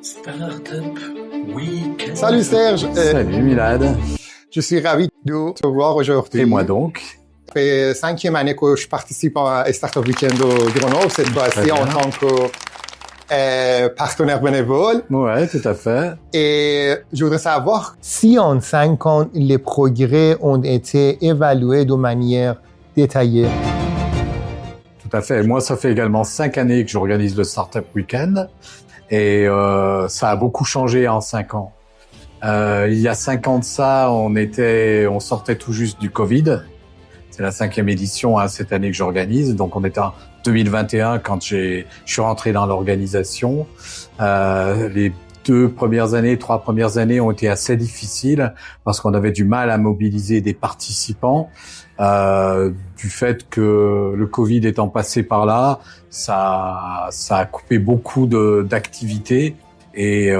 Startup Weekend. Salut Serge. Salut Milad. Je suis ravi de te voir aujourd'hui. Et moi donc. Ça fait 5e année que je participe à Startup Weekend de Grenoble, cette fois-ci en tant que partenaire bénévole. Ouais, tout à fait. Et je voudrais savoir si en 5 ans, les progrès ont été évalués de manière détaillée. Tout à fait. Moi, ça fait également 5 années que j'organise le Startup Weekend. Et ça a beaucoup changé en 5 ans. Il y a 5 ans de ça, on sortait tout juste du Covid. C'est la 5e édition cette année que j'organise. Donc, on était en 2021 quand je suis rentré dans l'organisation. Les 3 premières années ont été assez difficiles parce qu'on avait du mal à mobiliser des participants. Du fait que le Covid étant passé par là, ça a coupé beaucoup d'activités. Et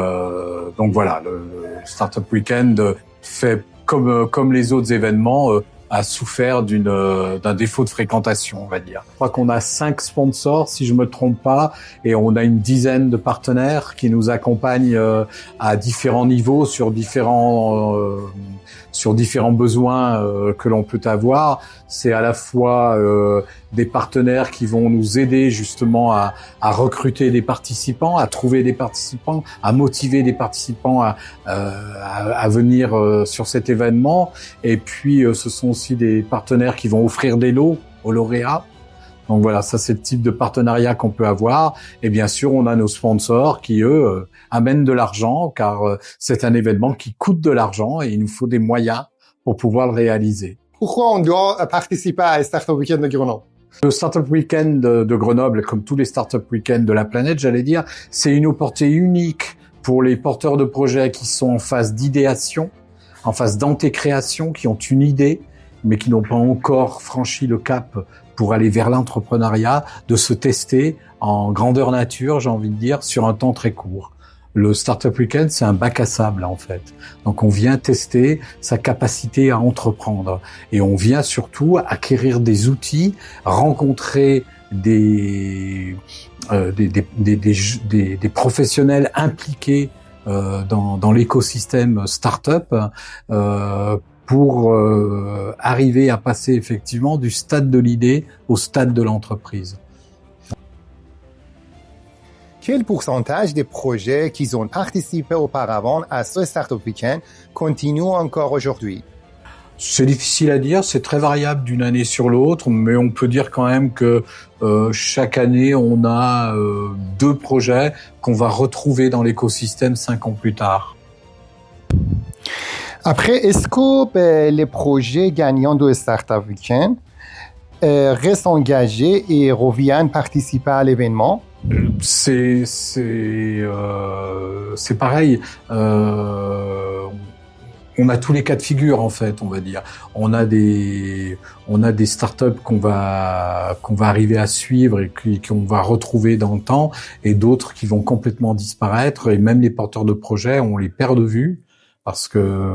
donc voilà, le Startup Weekend fait comme les autres événements, a souffert d'un défaut de fréquentation, on va dire. Je crois qu'on a 5 sponsors, si je me trompe pas, et on a une dizaine de partenaires qui nous accompagnent à différents niveaux sur différents besoins que l'on peut avoir. C'est à la fois des partenaires qui vont nous aider justement à recruter des participants, à trouver des participants, à motiver des participants à venir sur cet événement. Et puis ce sont aussi des partenaires qui vont offrir des lots aux lauréats. Donc voilà, ça c'est le type de partenariat qu'on peut avoir. Et bien sûr, on a nos sponsors qui, eux, amènent de l'argent, car c'est un événement qui coûte de l'argent et il nous faut des moyens pour pouvoir le réaliser. Pourquoi on doit participer à Startup Weekend de Grenoble? Le Startup Weekend de Grenoble, comme tous les Startup Weekends de la planète, j'allais dire, c'est une opportunité unique pour les porteurs de projets qui sont en phase d'idéation, en phase d'antécréation, qui ont une idée, mais qui n'ont pas encore franchi le cap pour aller vers l'entrepreneuriat, de se tester en grandeur nature, j'ai envie de dire, sur un temps très court. Le Startup Weekend, c'est un bac à sable, en fait. Donc, on vient tester sa capacité à entreprendre. Et on vient surtout acquérir des outils, rencontrer des professionnels impliqués dans l'écosystème startup, pour arriver à passer effectivement du stade de l'idée au stade de l'entreprise. Quel pourcentage des projets qui ont participé auparavant à ce Startup Weekend continuent encore aujourd'hui? C'est difficile à dire, c'est très variable d'une année sur l'autre, mais on peut dire quand même que chaque année, on a 2 projets qu'on va retrouver dans l'écosystème 5 ans plus tard. Après, est-ce que les projets gagnants de Startup Weekend restent engagés et reviennent participer à l'événement? C'est pareil. On a tous les cas de figure en fait, on va dire. On a des startups qu'on va arriver à suivre et qu'on va retrouver dans le temps, et d'autres qui vont complètement disparaître. Et même les porteurs de projets, on les perd de vue parce que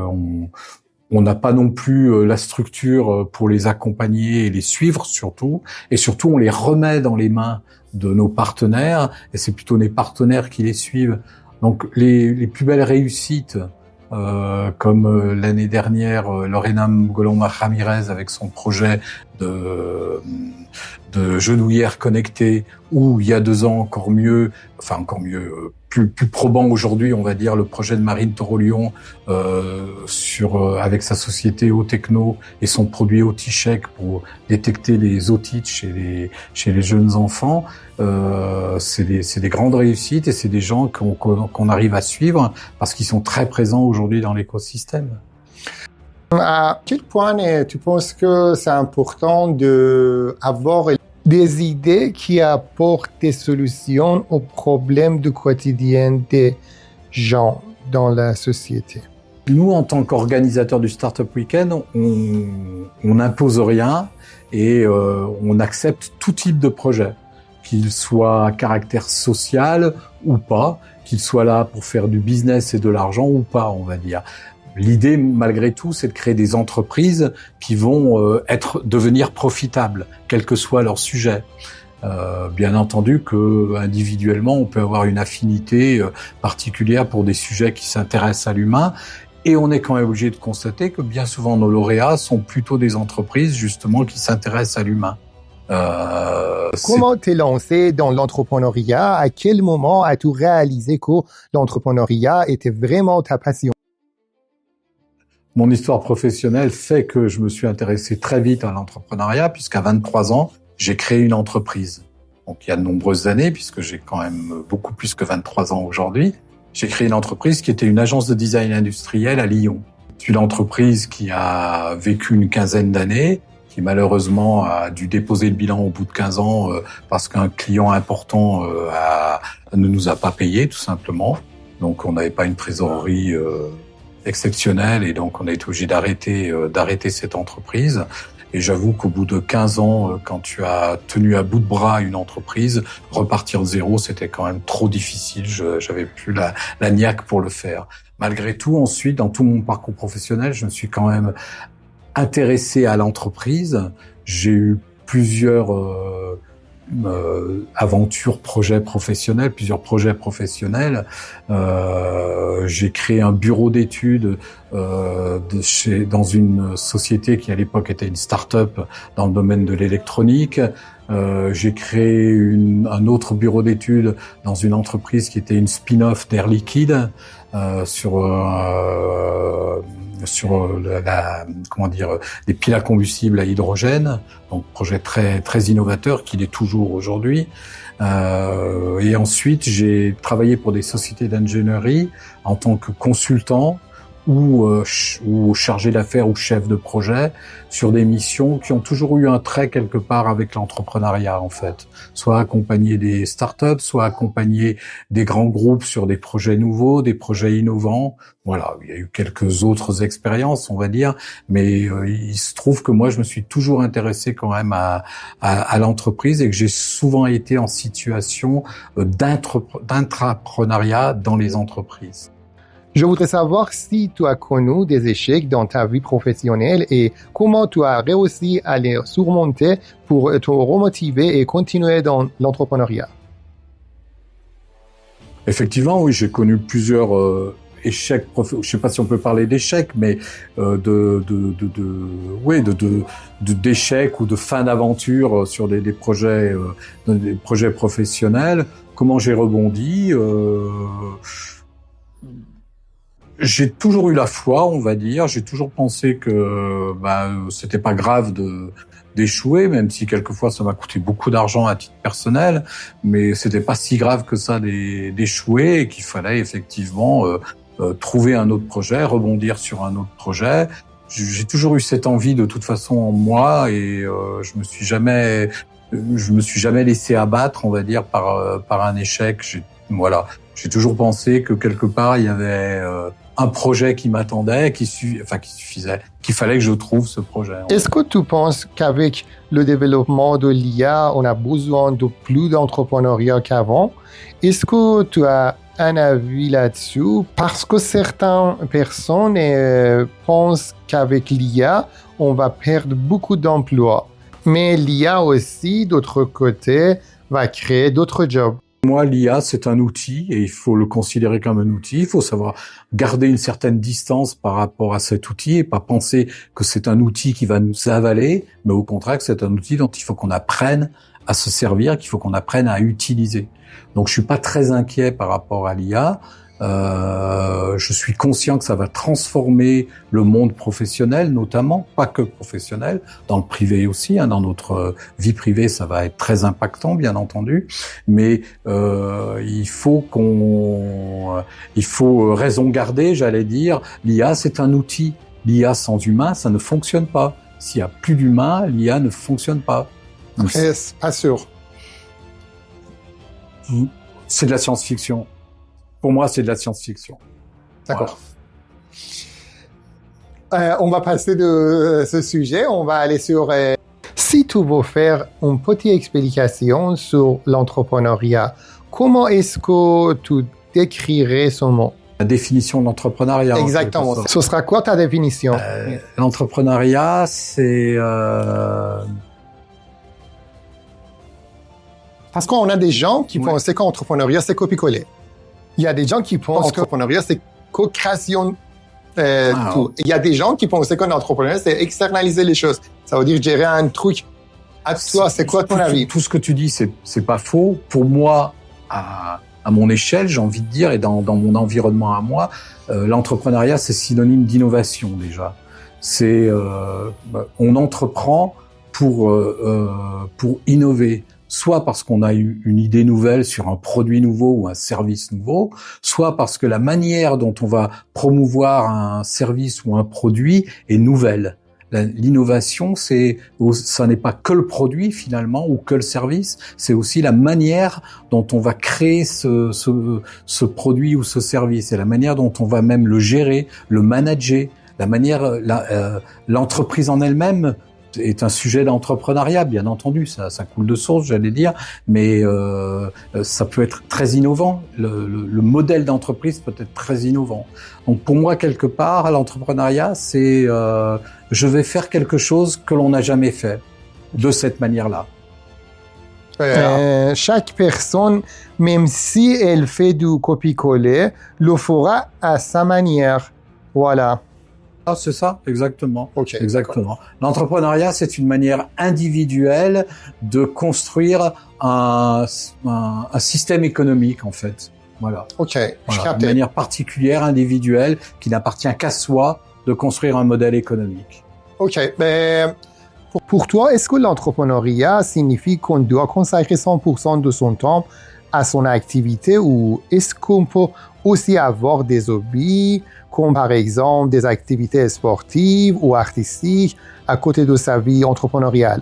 on n'a pas non plus la structure pour les accompagner et les suivre surtout. Et surtout, on les remet dans les mains de nos partenaires, et c'est plutôt les partenaires qui les suivent. Donc les plus belles réussites, comme l'année dernière, Lorena Golomba Ramirez avec son projet de genouillère connectée, ou il y a 2 ans encore mieux, plus probant aujourd'hui, on va dire, le projet de Marine Toro-Lyon avec sa société Otechno et son produit Oticheck pour détecter les otites chez les jeunes enfants. C'est des grandes réussites, et c'est des gens qu'on arrive à suivre parce qu'ils sont très présents aujourd'hui dans l'écosystème. À quel point tu penses que c'est important d'avoir des idées qui apportent des solutions aux problèmes du quotidien des gens dans la société? Nous, en tant qu'organisateurs du Startup Weekend, on n'impose rien, et on accepte tout type de projet, qu'il soit à caractère social ou pas, qu'il soit là pour faire du business et de l'argent ou pas, on va dire. L'idée, malgré tout, c'est de créer des entreprises qui vont devenir profitables, quel que soit leur sujet. Bien entendu que individuellement, on peut avoir une affinité particulière pour des sujets qui s'intéressent à l'humain. Et on est quand même obligé de constater que bien souvent, nos lauréats sont plutôt des entreprises, justement, qui s'intéressent à l'humain. Comment t'es lancé dans l'entrepreneuriat? À quel moment as-tu réalisé que l'entrepreneuriat était vraiment ta passion? Mon histoire professionnelle fait que je me suis intéressé très vite à l'entrepreneuriat, puisqu'à 23 ans, j'ai créé une entreprise. Donc, il y a de nombreuses années, puisque j'ai quand même beaucoup plus que 23 ans aujourd'hui. J'ai créé une entreprise qui était une agence de design industriel à Lyon. C'est une entreprise qui a vécu une quinzaine d'années, qui malheureusement a dû déposer le bilan au bout de 15 ans parce qu'un client important ne nous a pas payé, tout simplement. Donc, on n'avait pas une trésorerie exceptionnelle et donc on a été obligé d'arrêter cette entreprise. Et j'avoue qu'au bout de 15 ans, quand tu as tenu à bout de bras une entreprise, repartir de zéro, c'était quand même trop difficile. J'avais plus la niaque pour le faire. Malgré tout, ensuite, dans tout mon parcours professionnel, je me suis quand même intéressé à l'entreprise. J'ai eu plusieurs aventures, plusieurs projets professionnels. J'ai créé un bureau d'études dans une société qui à l'époque était une start-up dans le domaine de l'électronique. J'ai créé un autre bureau d'études dans une entreprise qui était une spin-off d'Air Liquide sur des piles à combustible à hydrogène, donc projet très très innovateur qu'il est toujours aujourd'hui. Et ensuite j'ai travaillé pour des sociétés d'ingénierie en tant que consultant ou chargé d'affaires ou chef de projet sur des missions qui ont toujours eu un trait quelque part avec l'entrepreneuriat en fait. Soit accompagner des startups, soit accompagner des grands groupes sur des projets nouveaux, des projets innovants. Voilà, il y a eu quelques autres expériences, on va dire, mais il se trouve que moi je me suis toujours intéressé quand même à l'entreprise et que j'ai souvent été en situation d'intrapreneuriat dans les entreprises. Je voudrais savoir si tu as connu des échecs dans ta vie professionnelle et comment tu as réussi à les surmonter pour te remotiver et continuer dans l'entrepreneuriat. Effectivement, oui, j'ai connu plusieurs échecs. Je sais pas si on peut parler d'échecs, mais d'échecs ou de fin d'aventure sur des projets professionnels. Comment j'ai rebondi? J'ai toujours eu la foi, on va dire. J'ai toujours pensé que c'était pas grave d'échouer, même si quelquefois ça m'a coûté beaucoup d'argent à titre personnel, mais c'était pas si grave que ça d'échouer et qu'il fallait effectivement trouver un autre projet, rebondir sur un autre projet. J'ai toujours eu cette envie de toute façon en moi et je me suis jamais laissé abattre, on va dire, par un échec. J'ai toujours pensé que quelque part il y avait un projet qui m'attendait, qu'il fallait que je trouve ce projet. Est-ce que tu penses qu'avec le développement de l'IA, on a besoin de plus d'entrepreneuriat qu'avant? Est-ce que tu as un avis là-dessus? Parce que certaines personnes pensent qu'avec l'IA, on va perdre beaucoup d'emplois. Mais l'IA aussi, d'autre côté, va créer d'autres jobs. Moi, l'IA, c'est un outil et il faut le considérer comme un outil. Il faut savoir garder une certaine distance par rapport à cet outil et pas penser que c'est un outil qui va nous avaler, mais au contraire que c'est un outil dont il faut qu'on apprenne à se servir, qu'il faut qu'on apprenne à utiliser. Donc, je suis pas très inquiet par rapport à l'IA. Je suis conscient que ça va transformer le monde professionnel, notamment, pas que professionnel, dans le privé aussi, dans notre vie privée, ça va être très impactant, bien entendu, mais il faut raison garder, j'allais dire, l'IA c'est un outil, l'IA sans humain, ça ne fonctionne pas. S'il y a plus d'humain, l'IA ne fonctionne pas. Pas sûr. C'est de la science-fiction. Pour moi, c'est de la science-fiction. D'accord. On va passer de ce sujet. On va aller sur... Si tu veux faire une petite explication sur l'entrepreneuriat, comment est-ce que tu décrirais ce mot? La définition de l'entrepreneuriat. Exactement. Ce sera quoi ta définition? L'entrepreneuriat, Parce qu'on a des gens qui pensaient qu'entrepreneuriat, c'est copier-coller. Il y a des gens qui pensent qu'entrepreneuriat, c'est co-création. Tout. Il y a des gens qui pensaient qu'un entrepreneur, c'est externaliser les choses. Ça veut dire gérer un truc. À toi, c'est quoi ton avis? Tout ce que tu dis, c'est pas faux. Pour moi, à mon échelle, j'ai envie de dire, et dans mon environnement à moi, l'entrepreneuriat, c'est synonyme d'innovation déjà. C'est on entreprend pour innover, soit parce qu'on a eu une idée nouvelle sur un produit nouveau ou un service nouveau, soit parce que la manière dont on va promouvoir un service ou un produit est nouvelle. L'innovation, ça n'est pas que le produit finalement ou que le service, c'est aussi la manière dont on va créer ce produit ou ce service et la manière dont on va même le gérer, le manager, l'entreprise en elle-même est un sujet d'entrepreneuriat, bien entendu, ça coule de source, j'allais dire, mais ça peut être très innovant. Le modèle d'entreprise peut être très innovant. Donc pour moi, quelque part, l'entrepreneuriat, c'est je vais faire quelque chose que l'on n'a jamais fait de cette manière-là. Chaque personne, même si elle fait du copier-coller, le fera à sa manière. Voilà. Ah, c'est ça, exactement. Okay. Exactement. L'entrepreneuriat, c'est une manière individuelle de construire un système économique, en fait. Voilà. Ok. Voilà. Une manière particulière, individuelle, qui n'appartient qu'à soi, de construire un modèle économique. Ok. Mais pour toi, est-ce que l'entrepreneuriat signifie qu'on doit consacrer 100% de son temps à son activité ou est-ce qu'on peut aussi avoir des hobbies comme par exemple des activités sportives ou artistiques à côté de sa vie entrepreneuriale?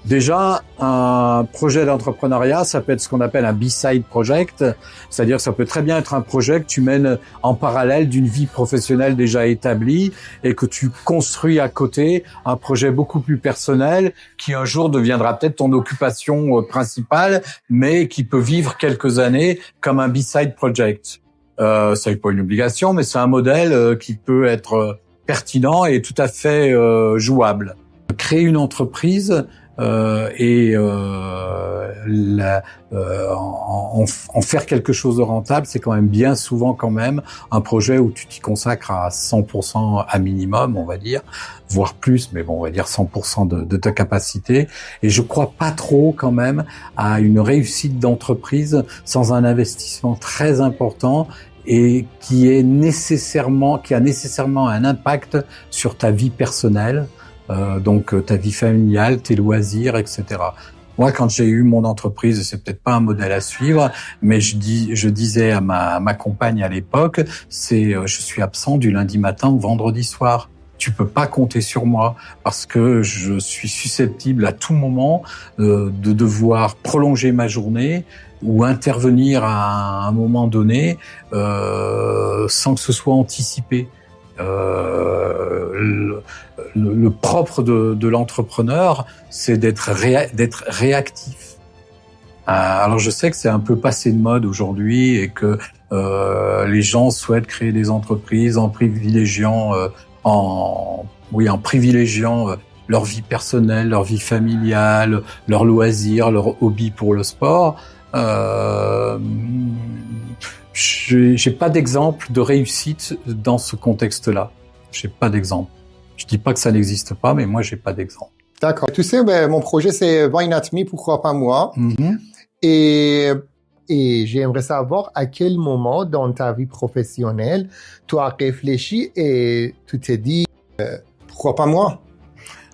Déjà, un projet d'entrepreneuriat, ça peut être ce qu'on appelle un B-side project, c'est-à-dire que ça peut très bien être un projet que tu mènes en parallèle d'une vie professionnelle déjà établie et que tu construis à côté un projet beaucoup plus personnel qui un jour deviendra peut-être ton occupation principale, mais qui peut vivre quelques années comme un B-side project. C'est pas une obligation, mais c'est un modèle qui peut être pertinent et tout à fait jouable. Créer une entreprise en faire quelque chose de rentable, c'est quand même bien souvent quand même un projet où tu t'y consacres à 100% à minimum, on va dire, voire plus, mais bon, on va dire 100% de ta capacité. Et je crois pas trop quand même à une réussite d'entreprise sans un investissement très important et qui a nécessairement un impact sur ta vie personnelle. Donc ta vie familiale, tes loisirs, etc. Moi, quand j'ai eu mon entreprise, c'est peut-être pas un modèle à suivre, mais je disais à ma compagne à l'époque, je suis absent du lundi matin au vendredi soir. Tu peux pas compter sur moi parce que je suis susceptible à tout moment de devoir prolonger ma journée ou intervenir à un moment donné sans que ce soit anticipé. Le propre de l'entrepreneur, c'est d'être réactif. Alors je sais que c'est un peu passé de mode aujourd'hui et que les gens souhaitent créer des entreprises en privilégiant leur vie personnelle, leur vie familiale, leurs loisirs, leurs hobbies pour le sport. J'ai pas d'exemple de réussite dans ce contexte-là. J'ai pas d'exemple. Je dis pas que ça n'existe pas, mais moi j'ai pas d'exemple. D'accord. Tu sais, mon projet c'est Why Not Me, pourquoi pas moi. Mm-hmm. Et j'aimerais savoir à quel moment dans ta vie professionnelle tu as réfléchi et tu t'es dit pourquoi pas moi.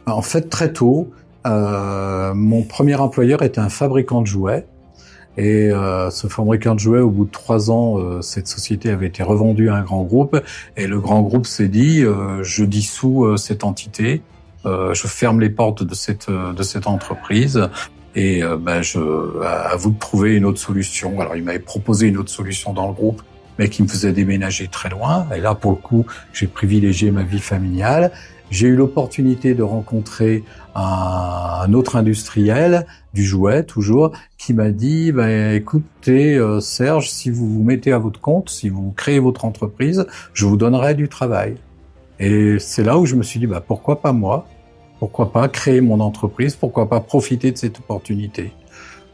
En fait, très tôt, mon premier employeur était un fabricant de jouets. Et ce fabricant de jouets, au bout de 3 ans, cette société avait été revendue à un grand groupe. Et le grand groupe s'est dit, je dissous cette entité, je ferme les portes de cette entreprise. Et à vous de trouver une autre solution. Alors il m'avait proposé une autre solution dans le groupe, mais qui me faisait déménager très loin. Et là, pour le coup, j'ai privilégié ma vie familiale. J'ai eu l'opportunité de rencontrer un autre industriel du jouet, toujours, qui m'a dit, écoutez, Serge, si vous vous mettez à votre compte, si vous créez votre entreprise, je vous donnerai du travail. Et c'est là où je me suis dit, pourquoi pas moi? pourquoi pas créer mon entreprise, pourquoi pas profiter de cette opportunité.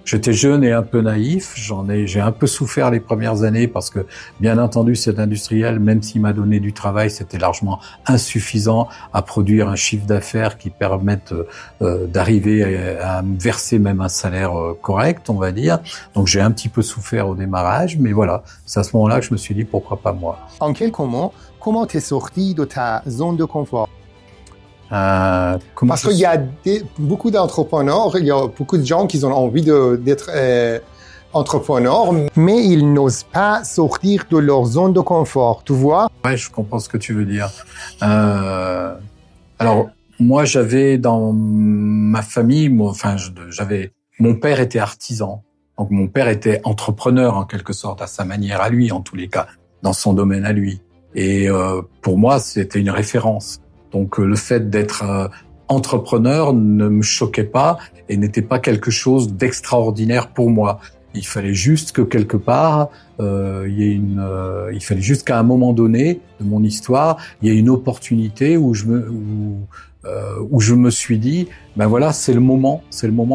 J'étais jeune et un peu naïf, j'ai un peu souffert les premières années parce que, bien entendu, cet industriel, même s'il m'a donné du travail, c'était largement insuffisant à produire un chiffre d'affaires qui permette d'arriver à me verser même un salaire correct, on va dire. Donc j'ai un petit peu souffert au démarrage, mais voilà, c'est à ce moment-là que je me suis dit pourquoi pas moi. En quelques mots, comment t'es sorti de ta zone de confort? Parce qu'il y a beaucoup d'entrepreneurs, il y a beaucoup de gens qui ont envie d'être entrepreneurs, mais ils n'osent pas sortir de leur zone de confort, tu vois? Ouais, je comprends ce que tu veux dire. Alors, moi, j'avais dans ma famille, mon père était artisan. Donc, mon père était entrepreneur, en quelque sorte, à sa manière, à lui, en tous les cas, dans son domaine à lui. Et pour moi, c'était une référence. Donc le fait d'être entrepreneur ne me choquait pas et n'était pas quelque chose d'extraordinaire pour moi. Il fallait juste que quelque part, il fallait juste qu'à un moment donné de mon histoire, il y ait une opportunité où je me suis dit, ben voilà, c'est le moment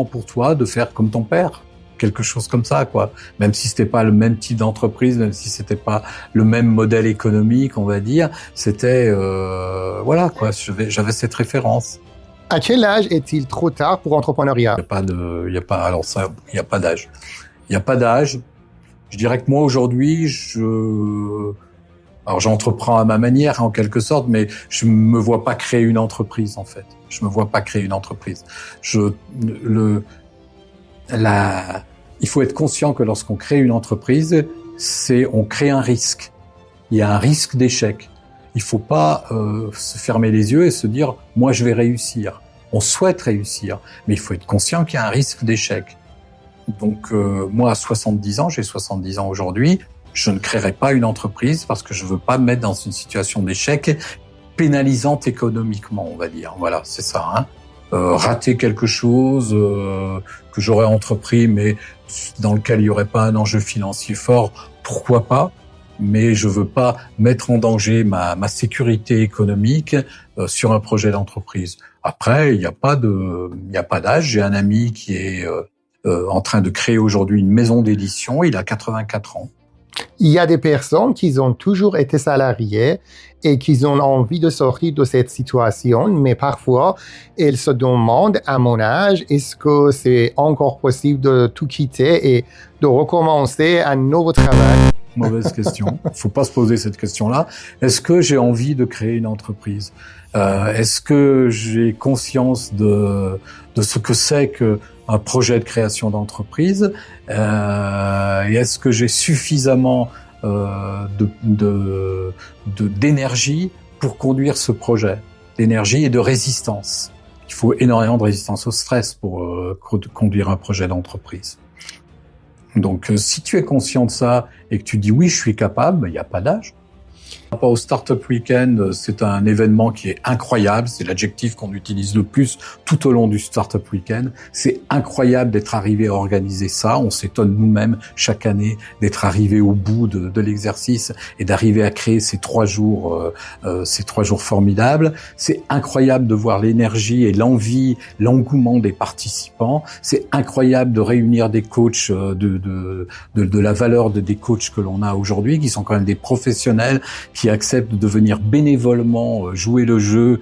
pour toi de faire comme ton père. Quelque chose comme ça, quoi. Même si c'était pas le même type d'entreprise, même si c'était pas le même modèle économique, on va dire, c'était voilà, quoi. J'avais cette référence. À quel âge est-il trop tard pour l'entrepreneuriat? Il y a pas d'âge. Il y a pas d'âge. Je dirais que moi aujourd'hui, alors j'entreprends à ma manière en quelque sorte, mais je me vois pas créer une entreprise en fait. Je me vois pas créer une entreprise. Il faut être conscient que lorsqu'on crée une entreprise, on crée un risque. Il y a un risque d'échec. Il faut pas se fermer les yeux et se dire « moi je vais réussir ». On souhaite réussir, mais il faut être conscient qu'il y a un risque d'échec. Donc moi à 70 ans, j'ai 70 ans aujourd'hui, je ne créerai pas une entreprise parce que je veux pas me mettre dans une situation d'échec pénalisante économiquement, on va dire. Voilà, c'est ça, hein. Rater quelque chose que j'aurais entrepris, mais dans lequel il n'y aurait pas un enjeu financier fort, pourquoi pas? Mais je veux pas mettre en danger ma sécurité économique sur un projet d'entreprise. Après, il n'y a pas d'âge. J'ai un ami qui est en train de créer aujourd'hui une maison d'édition. Il a 84 ans. Il y a des personnes qui ont toujours été salariées et qui ont envie de sortir de cette situation, mais parfois, elles se demandent, à mon âge, est-ce que c'est encore possible de tout quitter et de recommencer un nouveau travail? Mauvaise question. Faut pas se poser cette question-là. Est-ce que j'ai envie de créer une entreprise? Est-ce que j'ai conscience de ce que c'est qu'un projet de création d'entreprise? Et est-ce que j'ai suffisamment d'énergie pour conduire ce projet? D'énergie et de résistance. Il faut énormément de résistance au stress pour conduire un projet d'entreprise. Donc, si tu es conscient de ça et que tu dis oui, je suis capable, il n'y a pas d'âge. Par rapport au Startup Weekend, c'est un événement qui est incroyable. C'est l'adjectif qu'on utilise le plus tout au long du Startup Weekend. C'est incroyable d'être arrivé à organiser ça. On s'étonne nous-mêmes chaque année d'être arrivé au bout de l'exercice et d'arriver à créer ces 3 jours formidables. C'est incroyable de voir l'énergie et l'envie, l'engouement des participants. C'est incroyable de réunir des coachs, de la valeur des coachs que l'on a aujourd'hui, qui sont quand même des professionnels qui acceptent de venir bénévolement jouer le jeu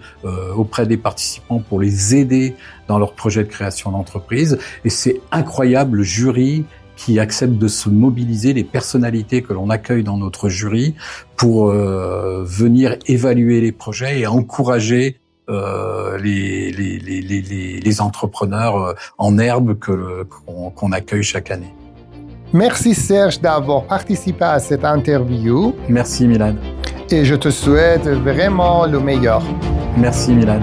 auprès des participants pour les aider dans leur projet de création d'entreprise. Et c'est incroyable le jury qui accepte de se mobiliser, les personnalités que l'on accueille dans notre jury pour venir évaluer les projets et encourager les entrepreneurs en herbe qu'on accueille chaque année. Merci Serge d'avoir participé à cette interview. Merci Milad. Et je te souhaite vraiment le meilleur. Merci Milad.